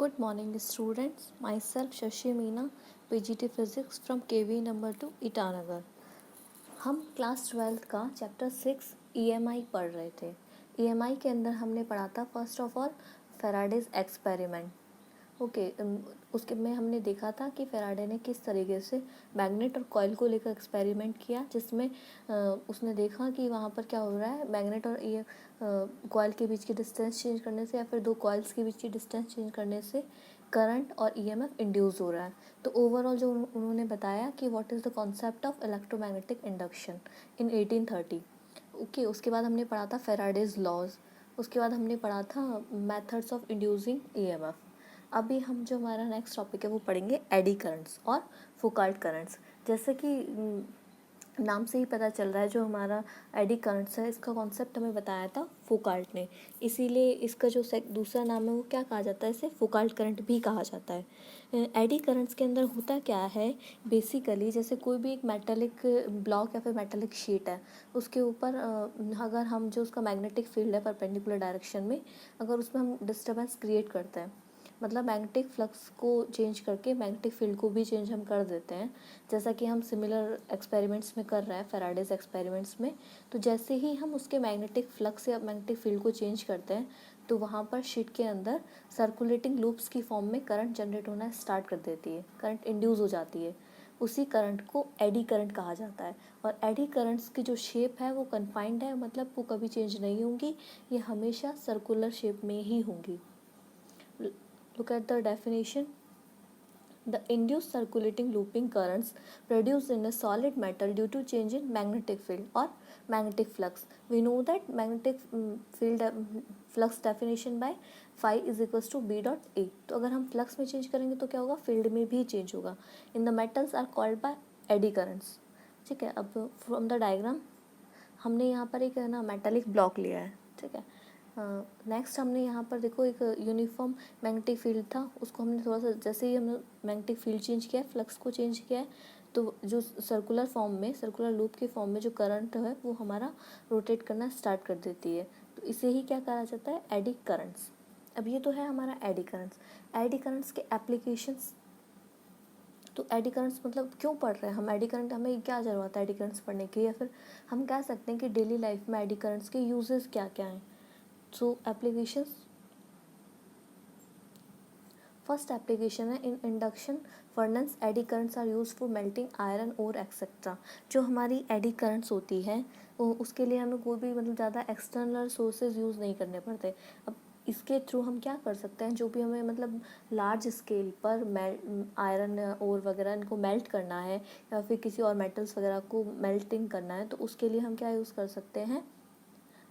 Good morning, students. Myself Shashi Meena, PGT Physics from KV number 2 Itanagar. हम class 12 का chapter 6 EMI पढ़ रहे थे। EMI के अंदर हमने पढ़ा था first of all Faraday's experiment. उसके में हमने देखा था कि फेराडे ने किस तरीके से मैग्नेट और कॉइल को लेकर एक्सपेरिमेंट किया, जिसमें उसने देखा कि वहाँ पर क्या हो रहा है, मैग्नेट और ये कॉइल के बीच की डिस्टेंस चेंज करने से या फिर दो कॉइल्स के बीच की डिस्टेंस चेंज करने से करंट और EMF इंड्यूस हो रहा है। तो ओवरऑल जो उन्होंने बताया कि what is the concept of electromagnetic induction in 1830। उसके बाद हमने पढ़ा था फेराडेज लॉज। उसके बाद हमने पढ़ा था मेथड्स ऑफ इंड्यूसिंग EMF। अभी हम जो हमारा नेक्स्ट टॉपिक है वो पढ़ेंगे एडी करंट्स और फुकाल्ट करंट्स। जैसे कि नाम से ही पता चल रहा है, जो हमारा एडी करंट्स है इसका कॉन्सेप्ट हमें बताया था फुकाल्ट ने, इसीलिए इसका जो दूसरा नाम है वो क्या कहा जाता है, इसे फुकाल्ट करंट भी कहा जाता है। एडी करंट्स के अंदर होता क्या है, बेसिकली जैसे कोई भी एक मेटालिक ब्लॉक या फिर मेटालिक शीट है, उसके ऊपर अगर हम जो उसका मैग्नेटिक फील्ड है परपेंडिकुलर डायरेक्शन में, अगर उसमें हम डिस्टर्बेंस क्रिएट करते हैं, मतलब मैग्नेटिक फ्लक्स को चेंज करके मैग्नेटिक फील्ड को भी चेंज हम कर देते हैं, जैसा कि हम सिमिलर एक्सपेरिमेंट्स में कर रहे हैं फेराडेज एक्सपेरिमेंट्स में। तो जैसे ही हम उसके मैग्नेटिक फ्लक्स या मैग्नेटिक फील्ड को चेंज करते हैं तो वहाँ पर शीट के अंदर सर्कुलेटिंग लूप्स की फॉर्म में करंट जनरेट होना स्टार्ट कर देती है, करंट इंड्यूस हो जाती है। उसी करंट को एडी करंट कहा जाता है। और एडी करंट्स की जो शेप है वो कन्फाइंड है, मतलब वो कभी चेंज नहीं होंगी, ये हमेशा सर्कुलर शेप में ही होंगी। Look at the definition. The induced circulating looping currents produced in a solid metal due to change in magnetic field or magnetic flux. We know that magnetic field flux definition by phi is equals to B dot A. तो अगर हम flux में change करेंगे तो क्या होगा, field में भी चेंज होगा। In the metals are called by eddy currents. ठीक है, अब फ्रॉम द डायग्राम हमने यहाँ पर एक है ना मेटालिक ब्लॉक लिया है। ठीक है, नेक्स्ट हमने यहाँ पर देखो एक यूनिफॉर्म मैग्नेटिक फील्ड था, उसको हमने थोड़ा सा जैसे ही हमने मैग्नेटिक फील्ड चेंज किया है, फ्लक्स को चेंज किया है, तो जो सर्कुलर फॉर्म में, सर्कुलर लूप के फॉर्म में जो करंट है वो हमारा रोटेट करना स्टार्ट कर देती है। तो इसे ही क्या कहा जाता है, एडी करंट्स। अब ये तो है हमारा एडी करंट्स। एडी करंट्स के एप्लीकेशंस, तो एडी करंट्स मतलब क्यों पढ़ रहे हैं हम एडी करंट, हमें क्या ज़रूरत है एडी करंट्स पढ़ने की, या फिर हम कह सकते हैं कि डेली लाइफ में एडी करंट्स के यूजेस क्या क्या हैं। So applications, first application है in induction furnace, eddy currents are used for melting iron ore etc. जो हमारी eddy currents होती है उसके लिए हमें कोई भी मतलब ज़्यादा एक्सटर्नल सोर्सेज यूज़ नहीं करने पड़ते। अब इसके थ्रू हम क्या कर सकते हैं, जो भी हमें मतलब लार्ज स्केल पर आयरन ओर वगैरह इनको मेल्ट करना है या फिर किसी और मेटल्स वगैरह को मेल्टिंग करना है, तो उसके लिए हम क्या यूज़ कर सकते हैं,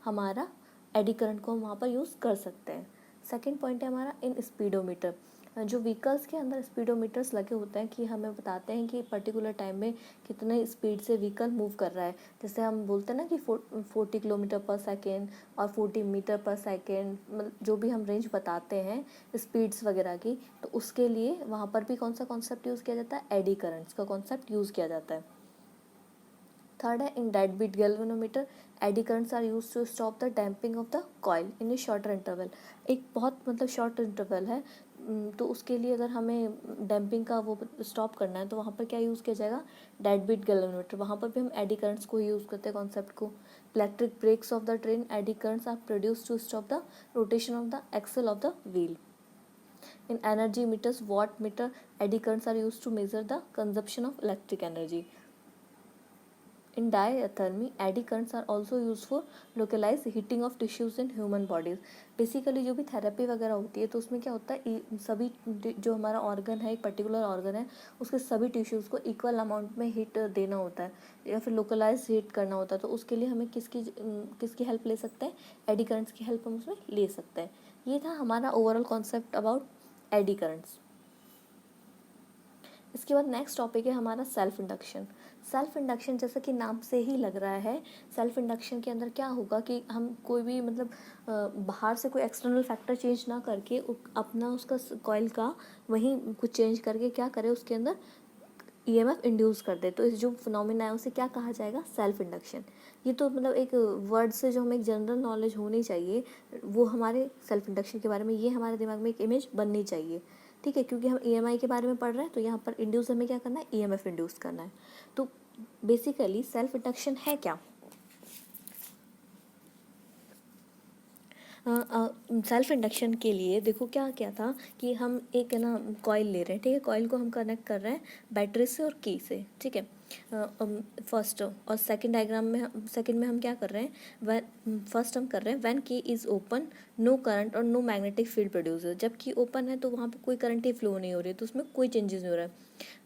हमारा एडी करंट को हम वहाँ पर यूज़ कर सकते हैं। सेकंड पॉइंट है हमारा इन स्पीडोमीटर। जो व्हीकल्स के अंदर स्पीडोमीटर्स लगे होते हैं कि हमें बताते हैं कि पर्टिकुलर टाइम में कितने स्पीड से व्हीकल मूव कर रहा है। जैसे हम बोलते हैं ना कि 40 किलोमीटर पर सेकेंड और 40 मीटर पर सेकेंड, मतलब जो भी हम रेंज बताते हैं स्पीड्स वगैरह की, तो उसके लिए वहाँ पर भी कौन सा कॉन्सेप्ट यूज़ किया जाता है, एडी करंट्स का कॉन्सेप्ट यूज़ किया जाता है। थर्ड है in dead beat galvanometer, eddy currents are use to stop the damping of the coil in a shorter interval. एक बहुत मतलब शॉर्ट इंटरवल है, तो उसके लिए अगर हमें डैम्पिंग का वो स्टॉप करना है तो वहाँ पर क्या यूज़ किया जाएगा, डेड बीट गैल्वेनोमीटर। वहाँ पर भी हम एडी करंट्स को यूज़ करते हैं कॉन्सेप्ट को। Electric brakes of the train, eddy currents are produce to stop the rotation of the axle of the wheel. In energy meters, watt meter, eddy currents are used to measure the consumption of electric energy. In diathermy, eddy currents are also used for localized heating of tissues in human bodies. Basically जो भी therapy वगैरह होती है तो उसमें क्या होता है, सभी जो हमारा ऑर्गन है, एक पर्टिकुलर ऑर्गन है, उसके सभी टिश्यूज़ को इक्वल अमाउंट में हीट देना होता है या फिर लोकलाइज हीट करना होता है। तो उसके लिए हमें किसकी हेल्प ले सकते हैं, एडी करंट्स की हेल्प हम उसमें ले सकते हैं। ये था हमारा overall concept about eddy currents. इसके बाद नेक्स्ट टॉपिक है हमारा सेल्फ इंडक्शन। सेल्फ इंडक्शन जैसा कि नाम से ही लग रहा है, सेल्फ इंडक्शन के अंदर क्या होगा कि हम कोई भी मतलब बाहर से कोई एक्सटर्नल फैक्टर चेंज ना करके अपना उसका कॉइल का वहीं कुछ चेंज करके क्या करें, उसके अंदर ईएमएफ इंड्यूस कर दे, तो इस जो फिनोमिना है उसे क्या कहा जाएगा, सेल्फ इंडक्शन। ये तो मतलब एक वर्ड से जो हमें एक जनरल नॉलेज होनी चाहिए वो हमारे सेल्फ इंडक्शन के बारे में, ये हमारे दिमाग में एक इमेज बननी चाहिए, ठीक है, क्योंकि हम ईएमआई के बारे में पढ़ रहे हैं, तो यहाँ पर इंड्यूस हमें क्या करना है, ईएमएफ इंड्यूस करना है। तो बेसिकली सेल्फ इंडक्शन है क्या? सेल्फ इंडक्शन के लिए देखो क्या क्या था कि हम एक है ना कॉइल ले रहे हैं, ठीक है, कॉइल को हम कनेक्ट कर रहे हैं बैटरी से और की से, ठीक है। फर्स्ट और सेकंड डायग्राम में, सेकंड में हम क्या कर रहे हैं, व्हेन फर्स्ट हम कर रहे हैं व्हेन की इज़ ओपन नो करंट और नो मैग्नेटिक फील्ड प्रोड्यूसर। जब की ओपन है तो वहाँ पे कोई करंट ही फ्लो नहीं हो रही है, तो उसमें कोई चेंजेस नहीं हो रहा है।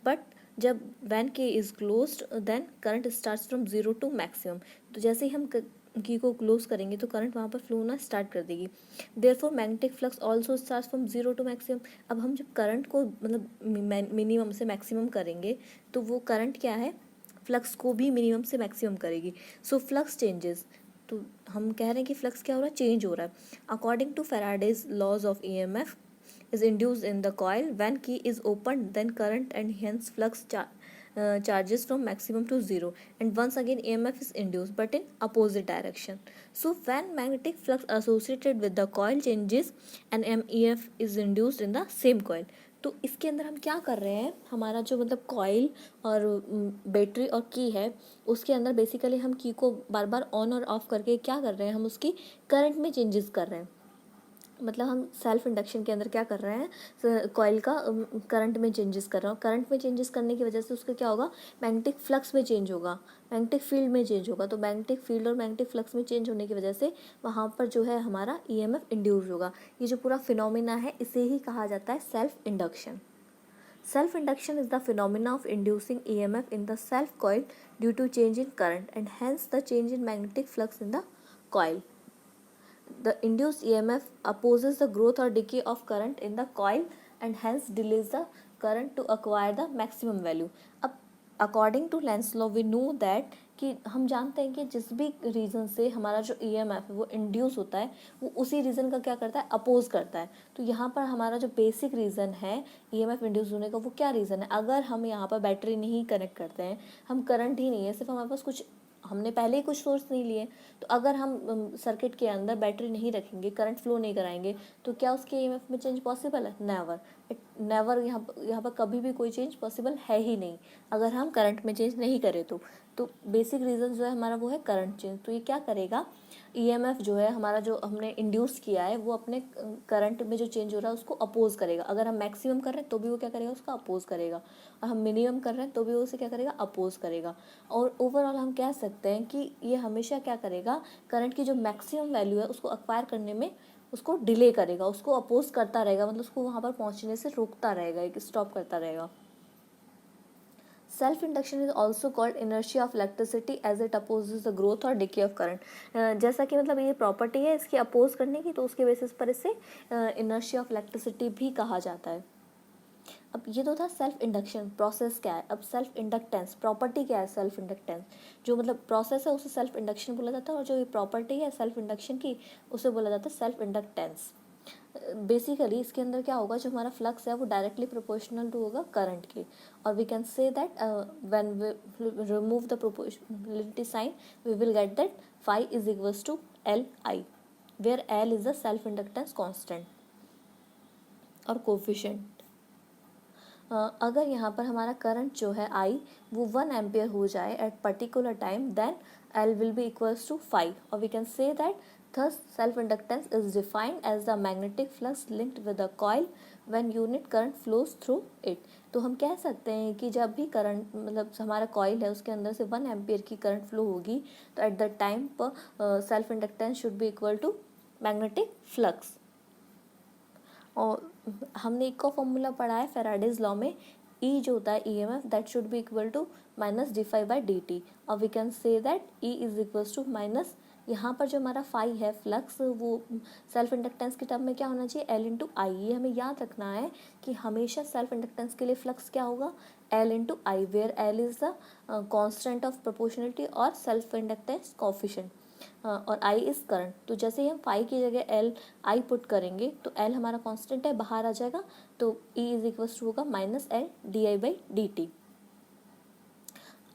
बट जब when K is closed then current starts from zero to maximum. तो जैसे ही हम की को क्लोज करेंगे तो करंट वहाँ पर फ्लो होना स्टार्ट कर देगी। Therefore magnetic flux also starts from zero to maximum. अब हम जब करंट को मतलब मिनिमम से मैक्सिमम करेंगे तो वो करंट क्या है, फ्लक्स को भी मिनिमम से मैक्सिमम करेगी। सो फ्लक्स चेंजेस, तो हम कह रहे हैं कि फ्लक्स क्या हो रहा है, चेंज हो रहा है। According to Faraday's laws of EMF is induced in the coil when key is opened, then current and hence flux charges from maximum to zero, and once again EMF is induced but in opposite direction. So when magnetic flux associated with the coil changes, an MEF is induced in the same coil. तो इसके अंदर हम क्या कर रहे हैं, हमारा जो मतलब कॉइल और बैटरी और की है उसके अंदर बेसिकली हम की को बार बार ऑन और ऑफ करके क्या कर रहे हैं, हम उसकी करंट में चेंजेस कर रहे हैं। मतलब हम सेल्फ इंडक्शन के अंदर क्या कर रहे हैं, कॉइल का करंट में चेंजेस कर रहे हो। करंट में चेंजेस करने की वजह से उसका क्या होगा, मैग्नेटिक फ्लक्स में चेंज होगा, मैग्नेटिक फील्ड में चेंज होगा। तो मैग्नेटिक फील्ड और मैग्नेटिक फ्लक्स में चेंज होने की वजह से वहाँ पर जो है हमारा ईएमएफ इंड्यूस होगा। ये जो पूरा फिनोमिना है इसे ही कहा जाता है self induction. Self induction is the phenomena of inducing EMF in the self coil due to change in current and hence the change in magnetic flux in the coil. The induced EMF opposes the growth or decay of current in the coil and hence delays the current to acquire the maximum value. अब according to Lenz law we know that कि हम जानते हैं कि जिस भी reason से हमारा जो EMF है वो इंड्यूस होता है वो उसी रीज़न का क्या करता है, अपोज करता है। तो यहाँ पर हमारा जो बेसिक रीज़न है EMF इंड्यूस होने का वो क्या रीज़न है, अगर हम यहाँ पर बैटरी नहीं कनेक्ट करते हैं, हम करंट ही नहीं है, सिर्फ हमारे पास कुछ हमने पहले ही कुछ सोर्स नहीं लिए, तो अगर हम सर्किट के अंदर बैटरी नहीं रखेंगे, करंट फ्लो नहीं कराएंगे, तो क्या उसके ईएमएफ में चेंज पॉसिबल है, नेवर। नेवर यहाँ पर कभी भी कोई चेंज पॉसिबल है ही नहीं अगर हम करंट में चेंज नहीं करें तो बेसिक रीज़न जो है हमारा वो है करंट चेंज। तो ये क्या करेगा, ईएमएफ जो है हमारा जो हमने इंड्यूस किया है वो अपने करंट में जो चेंज हो रहा है उसको अपोज करेगा। अगर हम मैक्सिमम कर रहे हैं तो भी वो क्या करेगा, उसका अपोज करेगा, और हम मिनिमम कर रहे हैं तो भी वो उसे क्या करेगा, अपोज करेगा। और ओवरऑल हम कह सकते हैं कि ये हमेशा क्या करेगा, करंट की जो मैक्सिमम वैल्यू है उसको एक्वायर करने में उसको डिले करेगा, उसको अपोज करता रहेगा, मतलब उसको वहाँ पर पहुँचने से रोकता रहेगा, एक स्टॉप करता रहेगा। Self induction is also called inertia of electricity as it opposes the growth और डिके ऑफ करंट। जैसा कि मतलब ये प्रॉपर्टी है इसकी अपोज करने की, तो उसके बेसिस पर इसे इनर्शिया ऑफ इलेक्ट्रिसिटी भी कहा जाता है। अब ये तो था सेल्फ इंडक्शन, प्रोसेस क्या है। अब सेल्फ इंडक्टेंस, प्रॉपर्टी क्या है सेल्फ इंडक्टेंस, जो मतलब प्रोसेस है उसे सेल्फ इंडक्शन बोला जाता है, और जो ये प्रॉपर्टी है सेल्फ इंडक्शन की उसे बोला जाता है सेल्फ इंडक्टेंस। बेसिकली इसके अंदर क्या होगा, जो हमारा फ्लक्स है वो डायरेक्टली प्रोपोर्शनल टू होगा करंट के, और we can say that when we remove the proportionality sign we will get that phi is equals to L I, where L is the self inductance constant और coefficient. अगर यहाँ पर हमारा current जो है आई वो 1 एम्पियर हो जाए at particular time, then L will be equals to 5, और we can say that thus self inductance is defined as the magnetic flux linked with the coil when unit current flows through it. तो हम कह सकते हैं कि जब भी current मतलब हमारा कॉइल है उसके अंदर से 1 एम्पियर की करंट फ्लो होगी तो एट द टाइम पर self inductance should be equal to magnetic flux. और हमने एक का फॉर्मूला पढ़ा है फैराडेज लॉ में, ई जो होता है EMF that should be equal to minus D phi by D T, और we can say that E is equals to minus, यहाँ पर जो हमारा फाई है फ्लक्स वो सेल्फ इंडक्टेंस के टर्म में क्या होना चाहिए, एल इंटू आई। ये हमें याद रखना है कि हमेशा सेल्फ इंडक्टेंस के लिए फ्लक्स क्या होगा, L into I, where L is the constant of proportionality और सेल्फ इंडक्टेंस कोफिशिएंट, और आई इज करंट। तो जैसे ही हम फाई की जगह एल आई पुट करेंगे तो एल हमारा कांस्टेंट है, बाहर आ जाएगा, तो ई इज इक्वल्स टू होगा minus L D I by D T.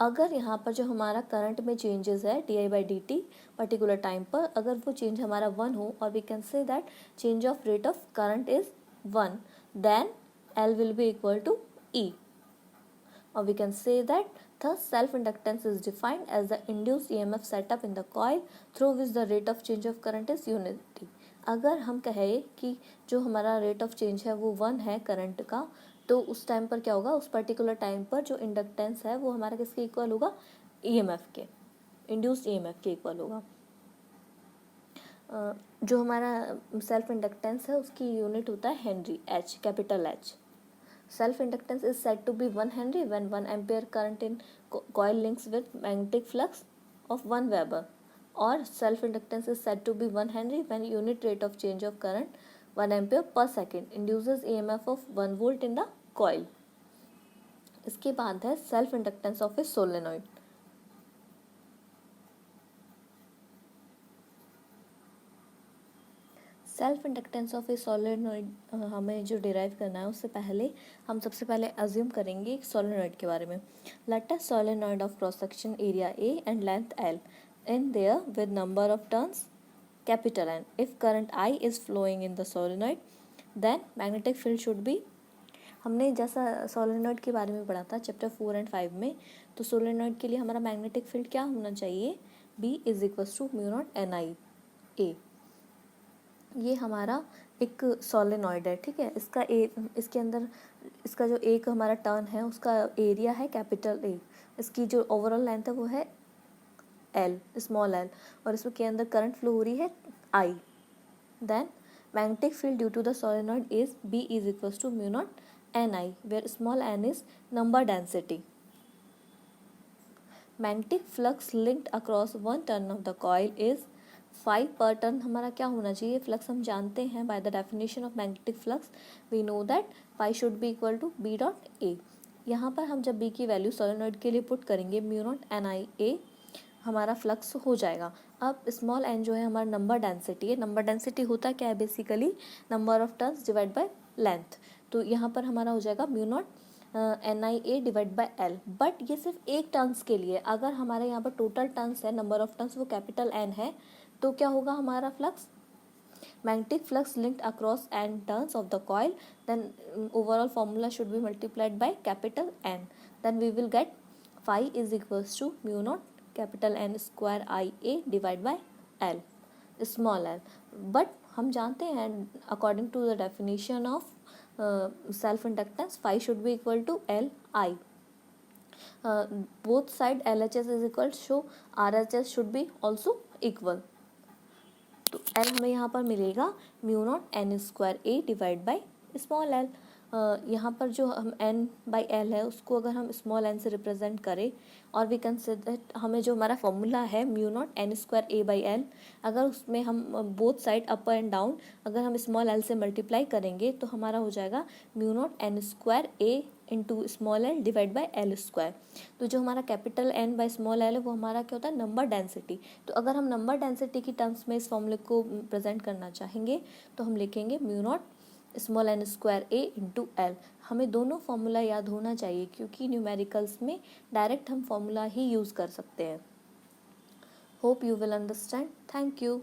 अगर यहाँ पर जो हमारा करंट में चेंजेस है di/dt पर्टिकुलर टाइम पर, अगर वो चेंज हमारा 1 हो और we can say that change of rate of current is 1, then L will be equal to E, or we can say that thus self inductance is defined as the induced EMF set up in the coil through which the rate of change of current is unity. अगर हम कहें कि जो हमारा rate of change है वो 1 है current का, तो उस टाइम पर क्या होगा, उस पर्टिकुलर टाइम पर जो इंडक्टेंस है वो हमारा किसके इक्वल होगा, ईएमएफ के, इंड्यूस्ड ईएमएफ के इक्वल होगा। जो हमारा सेल्फ इंडक्टेंस है उसकी यूनिट होता है henry, H, capital H. Self inductance is said to be 1 henry when 1 ampere current in coil links with magnetic flux of 1 Weber, or self inductance is said to be 1 Henry when unit rate of change of current 1 ampere per second induces EMF of 1 volt in the coil. इसके बाद है self inductance of A solenoid. Self inductance of A solenoid हमें जो derive करना है उससे पहले हम सबसे पहले अज्यूम करेंगे एक सोलेनॉइड के बारे में। Let a solenoid of cross section area A and length L in there with number of turns capital N. If current I is flowing in the solenoid, then magnetic field should be, हमने जैसा solenoid के बारे में पढ़ा था chapter 4 and 5 में, तो solenoid के लिए हमारा मैग्नेटिक फील्ड क्या होना चाहिए, B is equals to mu naught NI A। ये हमारा एक सोलेनॉइड है, ठीक है। इसके अंदर इसका जो एक हमारा टर्न है उसका एरिया है कैपिटल A, इसकी जो ओवरऑल लेंथ है वो है L, स्मॉल l, और इसके अंदर करंट फ्लो हो रही है I। Then magnetic field due to the solenoid is B is equals to mu naught NI, where small n is number density. Magnetic flux linked across 1 turn of the coil is 5 per turn. हमारा क्या होना चाहिए, flux हम जानते हैं by the definition of magnetic flux we know that phi should be equal to B dot A। यहाँ पर हम जब B की वैल्यू सोलेनॉइड के लिए पुट करेंगे म्यू नॉट NI A, हमारा फ्लक्स हो जाएगा। अब स्मॉल n जो है हमारा नंबर डेंसिटी है। नंबर डेंसिटी होता क्या है, basically number of turns divide by length. तो यहाँ पर हमारा हो जाएगा mu naught NIA divide by L। But ये सिर्फ एक टर्न्स के लिए, अगर हमारे यहाँ पर टोटल टर्न्स है, नंबर ऑफ टर्न्स वो कैपिटल N है, तो क्या होगा हमारा flux, magnetic flux linked across n turns of the coil, then overall formula should be multiplied by capital N, then we will get phi is equals to mu naught capital N square IA divide by L, small l। but हम जानते हैं according to the definition of self inductance phi should be equal to LI, both side LHS is equal, so RHS should be also equal। तो L हमें यहाँ पर मिलेगा mu naught N square A divide by small l। यहाँ पर जो हम N by L है उसको अगर हम स्मॉल n से रिप्रेजेंट करें, और वी कंसिडर हमें जो हमारा फॉर्मूला है mu naught N square A by L, अगर उसमें हम both side upper and down अगर हम स्मॉल l से मल्टीप्लाई करेंगे तो हमारा हो जाएगा mu naught N square A into small l divide by L square. तो जो हमारा capital N by small l है वो हमारा क्या होता है, नंबर डेंसिटी। तो अगर हम नंबर डेंसिटी की टर्म्स में इस फॉर्मूले को प्रेजेंट करना चाहेंगे तो हम लिखेंगे mu naught small n square A into L। हमें दोनों फॉर्मूला याद होना चाहिए क्योंकि न्यूमेरिकल्स में डायरेक्ट हम फॉर्मूला ही यूज़ कर सकते हैं। Hope you will understand. Thank you.